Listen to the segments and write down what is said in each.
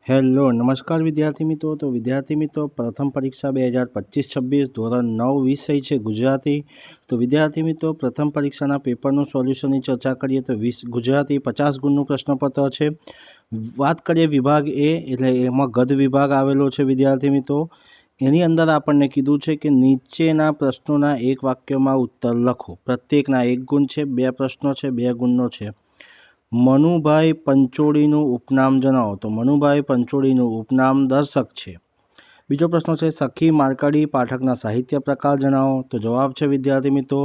Hello નમસ્કાર વિદ્યાર્થી મિત્રો. તો વિદ્યાર્થી મિત્રો, પ્રથમ પરીક્ષા 2025-26 ધોરણ 9 વિષય છે ગુજરાતી. તો વિદ્યાર્થી મિત્રો, પ્રથમ પરીક્ષાના પેપરનું સોલ્યુશનની ચર્ચા કરીએ તો ગુજરાતી 50 ગુણનું પ્રશ્નપત્ર છે. વાત કરીએ વિભાગ એ, એટલે એમાં ગદ્ય વિભાગ આવેલો છે વિદ્યાર્થી મિત્રો. એની અંદર આપણને કીધું છે કે નીચેના પ્રશ્નોના એક વાક્યમાં ઉત્તર લખો. પ્રત્યેકના 1 ગુણ છે. 2 પ્રશ્નો છે, 2 ગુણનો છે. મનુભાઈ પંચોળીનું ઉપનામ જણાવો. તો મનુભાઈ પંચોળીનું ઉપનામ દર્શક છે. બીજો પ્રશ્ન છે સખી માર્કડી પાઠકના સાહિત્ય પ્રકાર જણાવો. તો જવાબ છે વિદ્યાર્થી મિત્રો,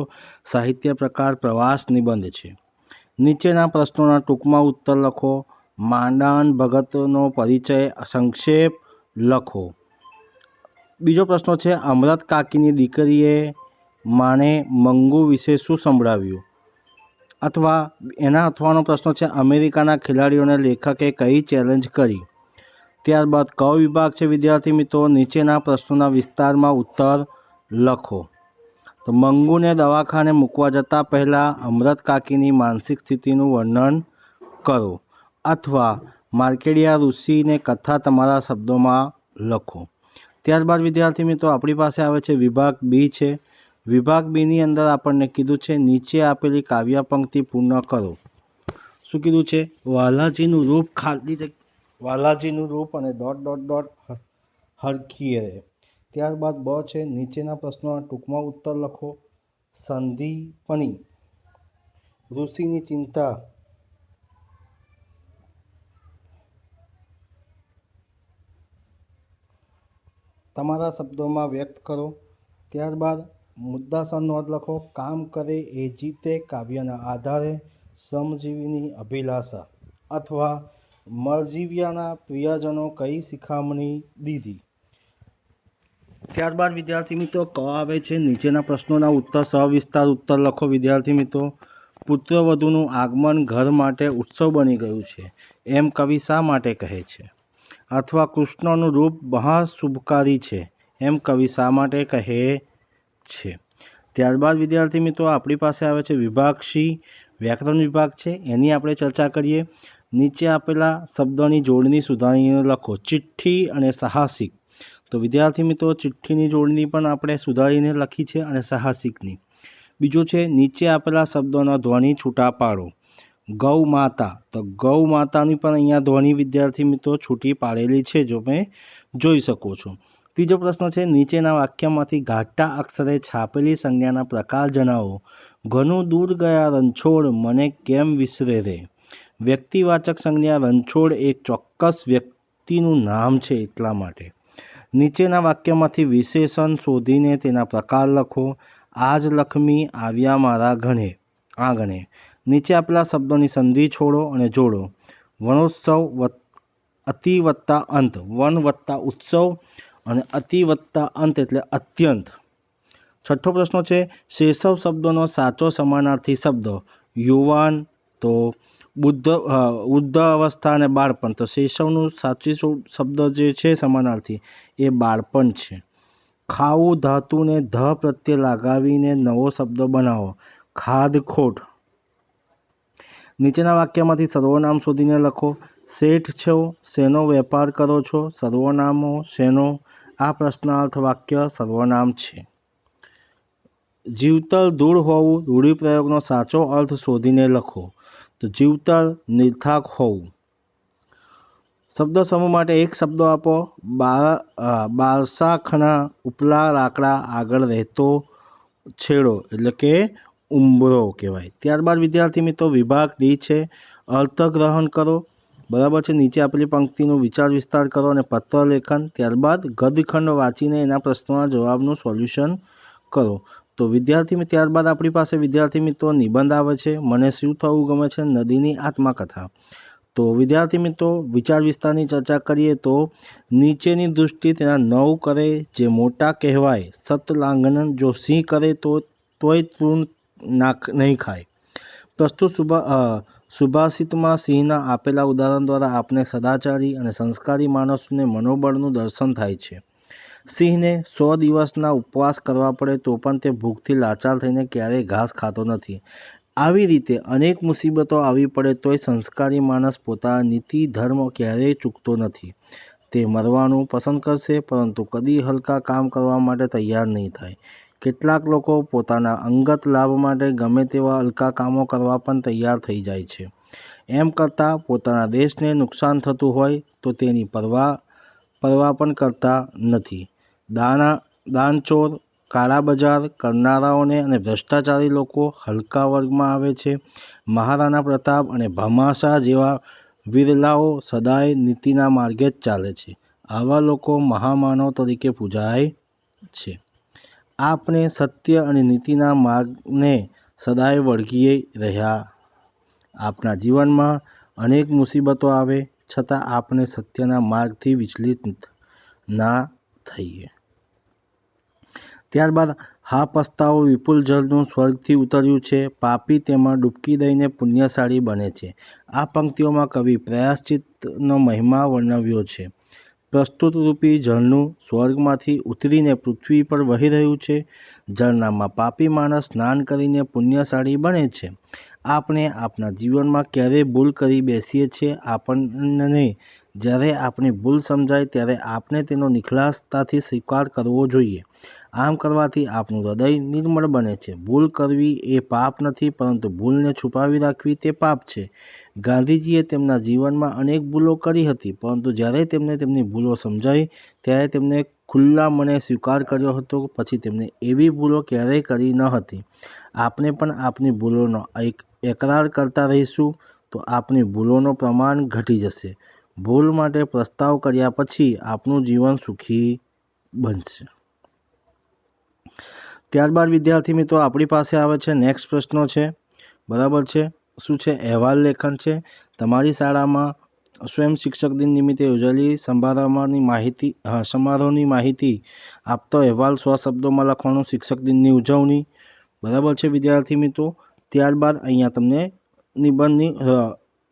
સાહિત્ય પ્રકાર પ્રવાસ નિબંધ છે. નીચેના પ્રશ્નોના ટૂંકમાં ઉત્તર લખો. માંડાણ ભગતનો પરિચય સંક્ષેપ લખો. બીજો પ્રશ્ન છે અમૃત કાકીની દીકરીએ માને મંગુ વિશે શું સંભળાવ્યું. અથવાનો પ્રશ્ન છે અમેરિકાના ખેલાડીઓને લેખકે કઈ ચેલેન્જ કરી. ત્યારબાદ ક વિભાગ છે વિદ્યાર્થી મિત્રો, નીચેના પ્રશ્નોના વિસ્તારમાં ઉત્તર લખો. તો મંગુને દવાખાને મૂકવા જતાં પહેલાં અમૃત કાકીની માનસિક સ્થિતિનું વર્ણન કરો. અથવા માર્કેડિયા ઋષિને કથા તમારા શબ્દોમાં લખો. ત્યારબાદ વિદ્યાર્થી મિત્રો આપણી પાસે આવે છે વિભાગ બી છે. વિભાગ બીની અંદર આપણને કીધું છે નીચે આપેલી કાવ્ય પંક્તિ પૂર્ણ કરો. શું કીધું છે? વાલાજીનું રૂપ વાલાજીનું રૂપ અને ... હરખીએ રહે. ત્યારબાદ બ છે નીચેના પ્રશ્નોના ટૂંકમાં ઉત્તર લખો. સંદીપની ઋષિની ચિંતા તમારા શબ્દોમાં વ્યક્ત કરો. ત્યારબાદ મુદ્દાસર નોંધ લખો. કામ કરે એ જીતે કાવ્યના આધારે શ્રમજીવીની અભિલાષા અથવા મરજીવ્યાના પ્રિયજનો કઈ શિખામણી દીધી. ત્યારબાદ વિદ્યાર્થી મિત્રો ક આવે છે નીચેના પ્રશ્નોના ઉત્તર સવિસ્તાર ઉત્તર લખો. વિદ્યાર્થી મિત્રો, પુત્રવધૂનું આગમન ઘર માટે ઉત્સવ બની ગયું છે એમ કવિ શા માટે કહે છે. અથવા કૃષ્ણનું રૂપ મહા શુભકારી છે એમ કવિ શા માટે કહે છે. ત્યારબાદ વિદ્યાર્થી મિત્રો આપણી પાસે આવે છે વિભાગ સી, વ્યાકરણ વિભાગ છે. એની આપણે ચર્ચા કરીએ. નીચે આપેલા શબ્દોની જોડણી સુધારીને લખો. ચિઠ્ઠી અને સાહસિક. તો વિદ્યાર્થી મિત્રો ચિઠ્ઠીની જોડણી પણ આપણે સુધારીને લખી છે અને સાહસિકની. બીજું છે નીચે આપેલા શબ્દોના ધ્વનિ છૂટા પાડો. ગૌ માતા. તો ગૌ માતાની પણ અહીંયા ધ્વનિ વિદ્યાર્થી મિત્રો છૂટી પાડેલી છે, જો મેં જોઈ શકો છો. ત્રીજો પ્રશ્ન છે નીચેના વાક્યમાંથી ઘાટા અક્ષરે છાપેલી સંજ્ઞાના પ્રકાર જણાવો. ઘણું દૂર ગયા રણછોડ મને કેમ વિસરે રે. વ્યક્તિવાચક સંજ્ઞા રણછોડ એક ચોક્કસ વ્યક્તિનું નામ છે એટલા માટે. નીચેના વાક્યમાંથી વિશેષણ શોધીને તેના પ્રકાર લખો. આજ લક્ષ્મી આવ્યા મારા આંગણે. નીચે આપેલા શબ્દોની સંધિ છોડો અને જોડો. વનોત્સવ અતિ વત્તા અંત. વન વત્તા ઉત્સવ અને અતિ વત્તા અંત એટલે અત્યંત. છઠ્ઠો પ્રશ્ન છે શેષવ શબ્દોનો સાચો સમાનાર્થી શબ્દ. યુવાન તો વૃદ્ધ અવસ્થા અને બાળપણ. તો શેષવનું સાચી શબ્દ જે છે સમાનાર્થી એ બાળપણ છે. ખાવું ધાતુને ધ પ્રત્યે લગાવીને નવો શબ્દ બનાવો. ખાધખોટ. નીચેના વાક્યમાંથી સર્વનામ શોધીને લખો. શેઠ છો, શેનો વેપાર કરો છો. સર્વનામો શેનો. આ પ્રશ્નાર્થ વાક્ય સર્વનામ છે. જીવતર દૂર હોવું. રૂઢિપ્રયોગનો સાચો અર્થ શોધીને લખો. તો જીવતર નિર્થાક હોવું. શબ્દ સમૂહ માટે એક શબ્દ આપો. બારસાખના ઉપલા લાકડા આગળ રહેતો છેડો એટલે કે ઉંબરો કહેવાય. ત્યારબાદ વિદ્યાર્થી મિત્રો વિભાગ ડી છે. અર્થગ્રહણ કરો. બરાબર છે. નીચે આપેલી પંક્તિનો વિચાર વિસ્તાર કરો અને પત્ર લેખન. ત્યારબાદ ગદ્યખંડ વાંચીને એના પ્રશ્નોના જવાબનું સોલ્યુશન કરો. તો વિદ્યાર્થી ત્યારબાદ આપણી પાસે વિદ્યાર્થી મિત્રો નિબંધ આવે છે. મને શું થવું ગમે છે, નદીની આત્મકથા. તો વિદ્યાર્થી મિત્રો વિચાર વિસ્તારની ચર્ચા કરીએ તો નીચેની દૃષ્ટિ તેના 9 કરે જે મોટા કહેવાય. સતલાંગન જો સિંહ કરે તોય તૃણ નહીં ખાય. પ્રસ્તુત સુભાષિતમાં સિંહના આપેલા ઉદાહરણ દ્વારા આપણે સદાચારી અને સંસ્કારી માણસોને મનોબળનું દર્શન થાય છે. સિંહને 100 દિવસના ઉપવાસ કરવા પડે તો પણ તે ભૂખથી લાચાર થઈને ક્યારેય ઘાસ ખાતો નથી. આવી રીતે અનેક મુસીબતો આવી પડે તોય સંસ્કારી માણસ પોતાના નીતિ ધર્મ ક્યારેય ચૂકતો નથી. તે મરવાનું પસંદ કરશે, પરંતુ કદી હલકા કામ કરવા માટે તૈયાર નહીં થાય. કેટલાક લોકો પોતાના અંગત લાભ માટે ગમે તેવા હલકા કામો કરવા પણ તૈયાર થઈ જાય છે. એમ કરતાં પોતાના દેશને નુકસાન થતું હોય તો તેની પરવા પણ કરતા નથી. દાનચોર, કાળા બજાર કરનારાઓને અને ભ્રષ્ટાચારી લોકો હલકા વર્ગમાં આવે છે. મહારાણા પ્રતાપ અને ભામાશાહ જેવા વિરલાઓ સદાય નીતિના માર્ગે જ ચાલે છે. આવા લોકો મહામાનવ તરીકે પૂજાય છે. આપણે સત્ય અને નીતિના માર્ગને સદાય વળગી રહ્યા. આપણા જીવનમાં અનેક મુસીબતો આવે છતાં આપણે સત્યના માર્ગથી વિચલિત ના થઈએ. ત્યારબાદ હા પસ્તાવો વિપુલ જળનું સ્વર્ગથી ઉતર્યું છે, પાપી તેમાં ડૂબકી દઈને પુણ્યશાળી બને છે. આ પંક્તિઓમાં કવિ પ્રાયશ્ચિતનો મહિમા વર્ણવ્યો છે. પ્રસ્તુત રૂપી જળનું સ્વર્ગમાંથી ઉતરીને પૃથ્વી પર વહી રહ્યું છે. જળનામાં પાપી માણસ સ્નાન કરીને પુણ્યશાળી બને છે. આપણે આપણા જીવનમાં ક્યારેય ભૂલ કરી બેસીએ છીએ. આપણને જ્યારે આપણી ભૂલ સમજાય ત્યારે આપણે તેનો નિખાલસતાથી સ્વીકાર કરવો જોઈએ. આમ કરવાથી આપણું હૃદય નિર્મળ બને છે. ભૂલ કરવી એ પાપ નથી, પરંતુ ભૂલને છુપાવી રાખવી તે પાપ છે. ગાંધીજીએ તેમના જીવનમાં અનેક ભૂલો કરી હતી, પરંતુ જ્યારે તેમને તેમની ભૂલો સમજાઈ ત્યારે તેમને ખુલ્લા મને સ્વીકાર કર્યો હતો. પછી તેમને એવી ભૂલો ક્યારેય કરી ન હતી. આપણે પણ આપણી ભૂલોનો એકરાર કરતા રહીશું તો આપણી ભૂલોનું પ્રમાણ ઘટી જશે. ભૂલ માટે પ્રસ્તાવ કર્યા પછી આપણું જીવન સુખી બનશે. ત્યારબાદ વિદ્યાર્થી મિત્રો આપણી પાસે આવે છે નેક્સ્ટ પ્રશ્નો છે. બરાબર છે. શું છે? અહેવાલ લેખન છે. તમારી શાળામાં સ્વયં શિક્ષક દિન નિમિત્તે યોજાયેલી સમારોહની માહિતી આપતો અહેવાલ 100 શબ્દોમાં લખવાનો. શિક્ષક દિનની ઉજવણી. બરાબર છે વિદ્યાર્થી મિત્રો. ત્યારબાદ અહીંયા તમને નિબંધની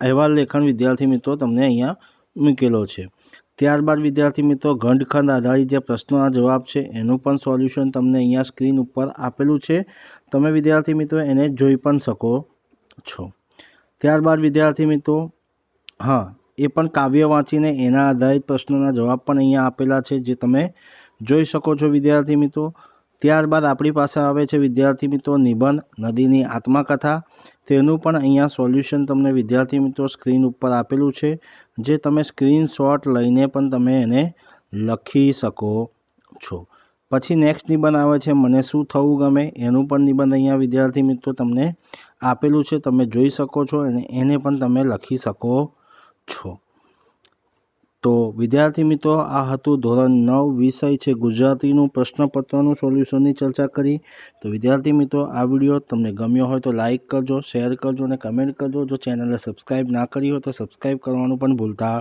અહેવાલ લેખન વિદ્યાર્થી મિત્રો તમને અહીંયા મૂકેલો છે. ત્યારબાદ વિદ્યાર્થી મિત્રો ઘનખંડ આધારિત જે પ્રશ્નોના જવાબ છે એનું પણ સોલ્યુશન તમને અહીંયા સ્ક્રીન ઉપર આપેલું છે. તમે વિદ્યાર્થી મિત્રો એને જોઈ પણ શકો છો. ત્યારબાદ વિદ્યાર્થી મિત્રો એ પણ કાવ્ય વાંચીને એના આધારિત પ્રશ્નોના જવાબ પણ અહીંયા આપેલા છે, જે તમે જોઈ શકો છો વિદ્યાર્થી મિત્રો. ત્યારબાદ આપણી પાસે આવે છે વિદ્યાર્થી મિત્રો નિબંધ નદીની આત્મકથા. તેનું પણ અહીંયા સોલ્યુશન તમને વિદ્યાર્થી મિત્રો સ્ક્રીન ઉપર આપેલું છે, જે તમે સ્ક્રીનશોટ લઈને પણ તમે એને લખી શકો છો. પછી નેક્સ્ટ નિબંધ આવે છે મને શું થવું ગમે. એનું પણ નિબંધ અહીંયા વિદ્યાર્થી મિત્રો તમને આપેલું છે, તમે જોઈ શકો છો અને એને પણ તમે લખી શકો છો. તો વિદ્યાર્થી મિત્રો આ હતું ધોરણ 9 વિષય છે ગુજરાતીનું પ્રશ્નપત્રનું સોલ્યુશનની ચર્ચા કરી. તો વિદ્યાર્થી મિત્રો આ વિડીયો તમને ગમ્યો હોય તો લાઇક કરજો, શેર કરજો અને કમેન્ટ કરજો. જો ચેનલને સબસ્ક્રાઈબ ના કરી હોય તો સબસ્ક્રાઈબ કરવાનું પણ ભૂલતા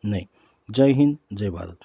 નહીં. જય હિન્દ, જય ભારત.